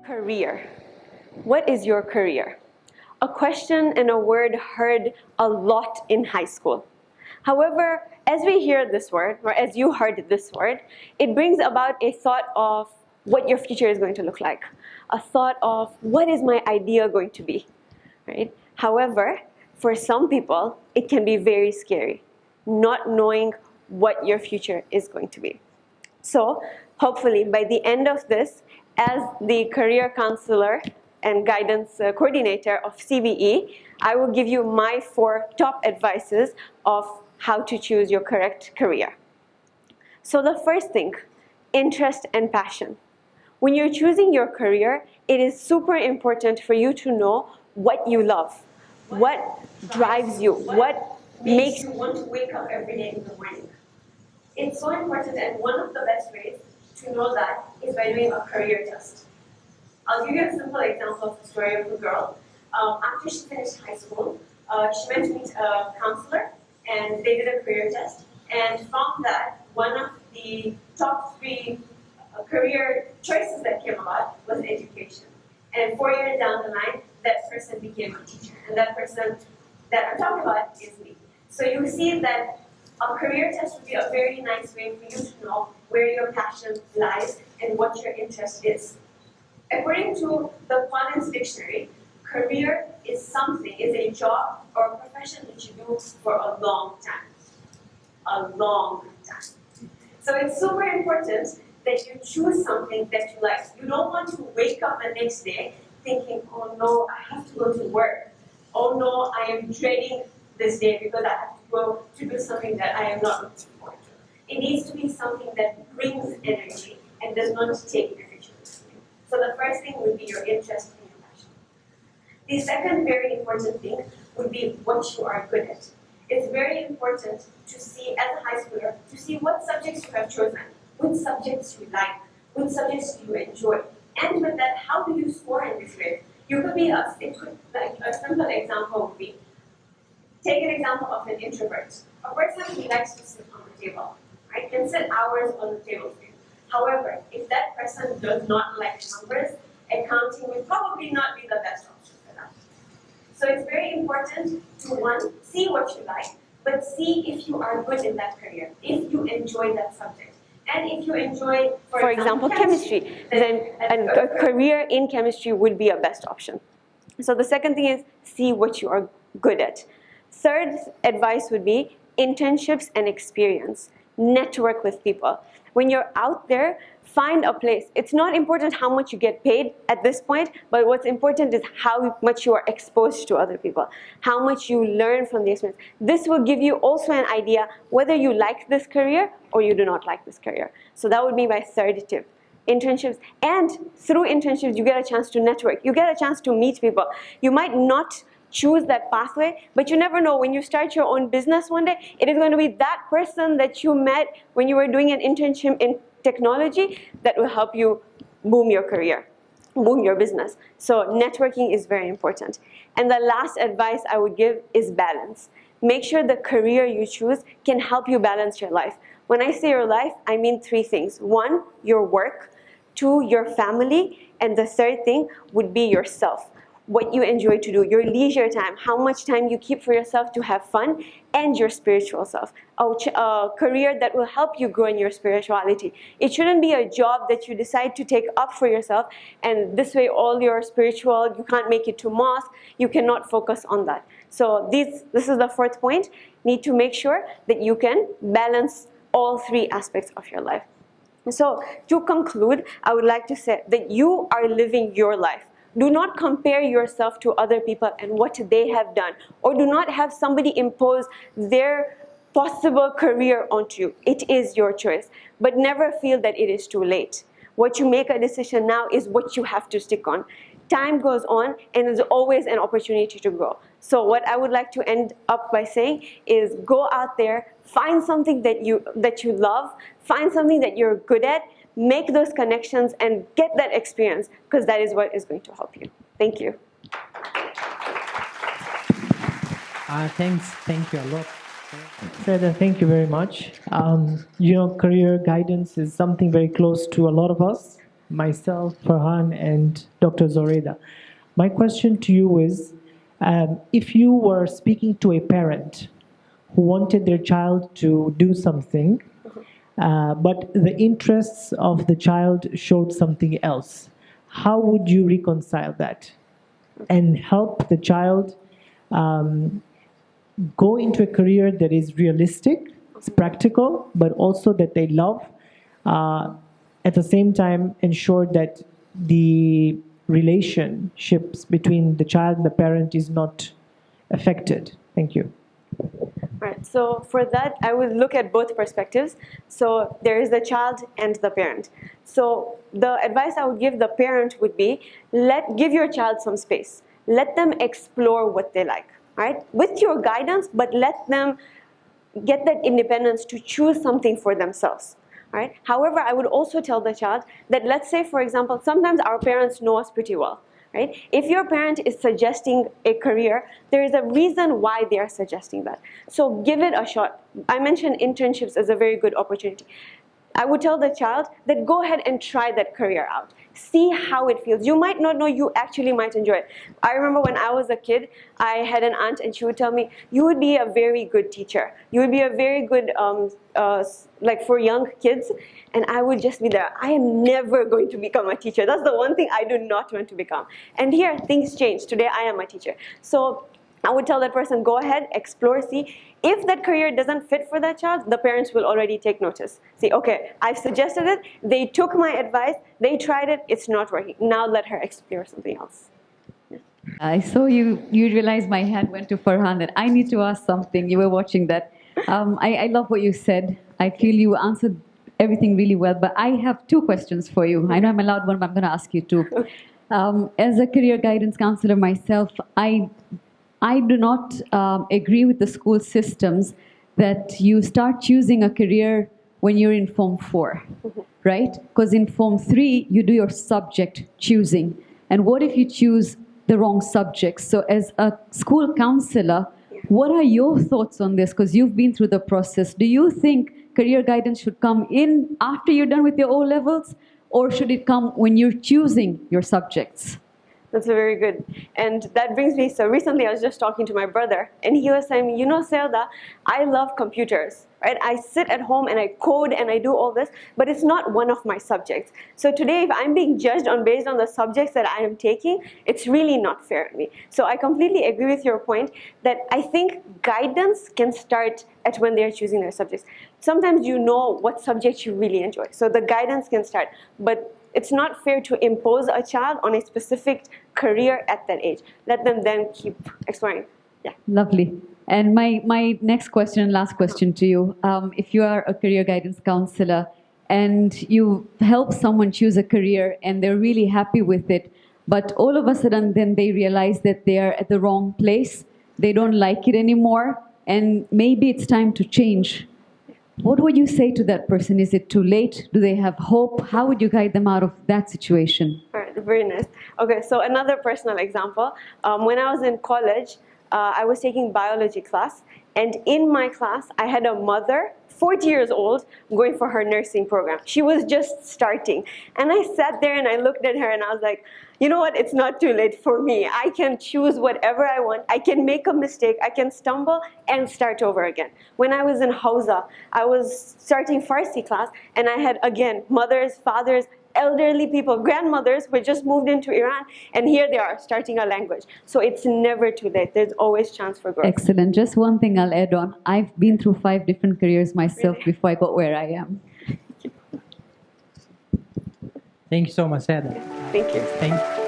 Career. What is your career? A question and a word heard a lot in high school. However, as we hear this word, or as you heard this word, it brings about a thought of what your future is going to look like, a thought of what is my idea going to be, right? However, for some people, it can be very scary, not knowing what your future is going to be. So, hopefully, by the end of this, as the career counselor and guidance coordinator of CBE, I will give you my 4 top advices of how to choose your correct career. So the first thing, interest and passion. When you're choosing your career, it is super important for you to know what you love, what drives you, what makes you want to wake up every day in the morning. It's so important, and one of the best ways to know that is by doing a career test. I'll give you a simple example of the story of a girl. After she finished high school, she went to meet a counselor, and they did a career test, and found that one of the top 3 career choices that came about was education. And 4 years down the line, that person became a teacher, and that person that I'm talking about is me. So you see that a career test would be a very nice way for you to know where your passion lies and what your interest is. According to the Collins Dictionary, career is a job or a profession that you do for a long time. A long time. So it's super important that you choose something that you like. You don't want to wake up the next day thinking, oh no, I have to go to work. Oh no, I am dreading this day because I have to go to do something that I am not looking forward to. It needs to be something that brings energy and does not take energy. So the first thing would be your interest and your passion. The second very important thing would be what you are good at. It's very important to see, as a high schooler, to see what subjects you have chosen, which subjects you like, which subjects you enjoy. And with that, how do you score in this grade? Like a simple example would be, take an example of an introvert. A person who likes to sit on the table, right, can sit hours on the table. However, if that person does not like numbers, accounting will probably not be the best option for them. So it's very important to, 1, see what you like, but see if you are good in that career, if you enjoy that subject. And if you enjoy, for example, chemistry, then a career in chemistry would be a best option. So the second thing is see what you are good at. Third advice would be internships and experience. Network with people. When you're out there, find a place. It's not important how much you get paid at this point, but what's important is how much you are exposed to other people, how much you learn from the experience. This will give you also an idea whether you like this career or you do not like this career. So that would be my third tip. Internships, and through internships you get a chance to network, you get a chance to meet people. You might not choose that pathway, but you never know, when you start your own business one day, it is going to be that person that you met when you were doing an internship in technology that will help you boom your career, boom your business. So networking is very important. And the last advice I would give is balance. Make sure the career you choose can help you balance your life. When I say your life, I mean 3 things. 1, your work. 2, your family. And the third thing would be yourself. What you enjoy to do, your leisure time, how much time you keep for yourself to have fun, and your spiritual self. A career that will help you grow in your spirituality. It shouldn't be a job that you decide to take up for yourself, and this way all your spiritual, you can't make it to mosque, you cannot focus on that. So this is the 4th point. Need to make sure that you can balance all 3 aspects of your life. So to conclude, I would like to say that you are living your life. Do not compare yourself to other people and what they have done, or do not have somebody impose their possible career onto you. It is your choice, but never feel that it is too late. What you make a decision now is what you have to stick on. Time goes on, and there's always an opportunity to grow. So what I would like to end up by saying is go out there, find something that you love, find something that you're good at, make those connections and get that experience, because that is what is going to help you. Thank you. Thank you a lot. Sayyeda, thank you very much. Career guidance is something very close to a lot of us. myself, Farhan, and Dr. Zoreda. My question to you is, if you were speaking to a parent who wanted their child to do something, but the interests of the child showed something else, how would you reconcile that and help the child go into a career that is realistic, it's practical, but also that they love, at the same time ensure that the relationships between the child and the parent is not affected? Thank you. Right. So for that, I would look at both perspectives. So there is the child and the parent. So the advice I would give the parent would be, give your child some space. Let them explore what they like, right? With your guidance, but let them get that independence to choose something for themselves. Right? However, I would also tell the child that, let's say, for example, sometimes our parents know us pretty well. Right? If your parent is suggesting a career, there is a reason why they are suggesting that. So give it a shot. I mentioned internships as a very good opportunity. I would tell the child that go ahead and try that career out. See how it feels. You might not know, you actually might enjoy it. I remember when I was a kid, I had an aunt and she would tell me, you would be a very good teacher. You would be a very good, like for young kids. And I would just be there. I am never going to become a teacher. That's the one thing I do not want to become. And here, things change. Today, I am a teacher. So I would tell that person, go ahead, explore, see. If that career doesn't fit for that child, the parents will already take notice. See, okay, I've suggested it, they took my advice, they tried it, it's not working. Now let her explore something else. I saw you realized my hand went to Farhan that I need to ask something. You were watching that. I love what you said. I feel you answered everything really well, but I have two questions for you. I know I'm allowed one, but I'm going to ask you two. As a career guidance counselor myself, I do not agree with the school systems that you start choosing a career when you're in Form 4, right? Because in Form 3, you do your subject choosing. And what if you choose the wrong subjects? So as a school counselor, what are your thoughts on this? Because you've been through the process. Do you think career guidance should come in after you're done with your O-levels? Or should it come when you're choosing your subjects? That's a very good. And that brings me, so recently I was just talking to my brother and he was saying, you know, Sayyeda, I love computers, right? I sit at home and I code and I do all this, but it's not one of my subjects. So today, if I'm being judged based on the subjects that I am taking, it's really not fair to me. So I completely agree with your point that I think guidance can start at when they're choosing their subjects. Sometimes you know what subjects you really enjoy. So the guidance can start, but it's not fair to impose a child on a specific career at that age. Let them then keep exploring. Yeah. Lovely. And my next question, last question to you. If you are a career guidance counselor and you help someone choose a career and they're really happy with it, but all of a sudden then they realize that they are at the wrong place, they don't like it anymore, and maybe it's time to change. What would you say to that person? Is it too late? Do they have hope? How would you guide them out of that situation? All right, very nice. Okay, so another personal example. When I was in college, I was taking biology class, and in my class, I had a mother, 40 years old, going for her nursing program. She was just starting. And I sat there and I looked at her and I was like, you know what, it's not too late for me. I can choose whatever I want. I can make a mistake. I can stumble and start over again. When I was in Hausa, I was starting Farsi class and I had, again, mothers, fathers, elderly people, grandmothers who had just moved into Iran, and here they are starting a language. So it's never too late. There's always chance for growth. Excellent. Just one thing I'll add on. I've been through 5 different careers myself before I got where I am. Thank you so much, Sayyeda. Thank you. Thank you.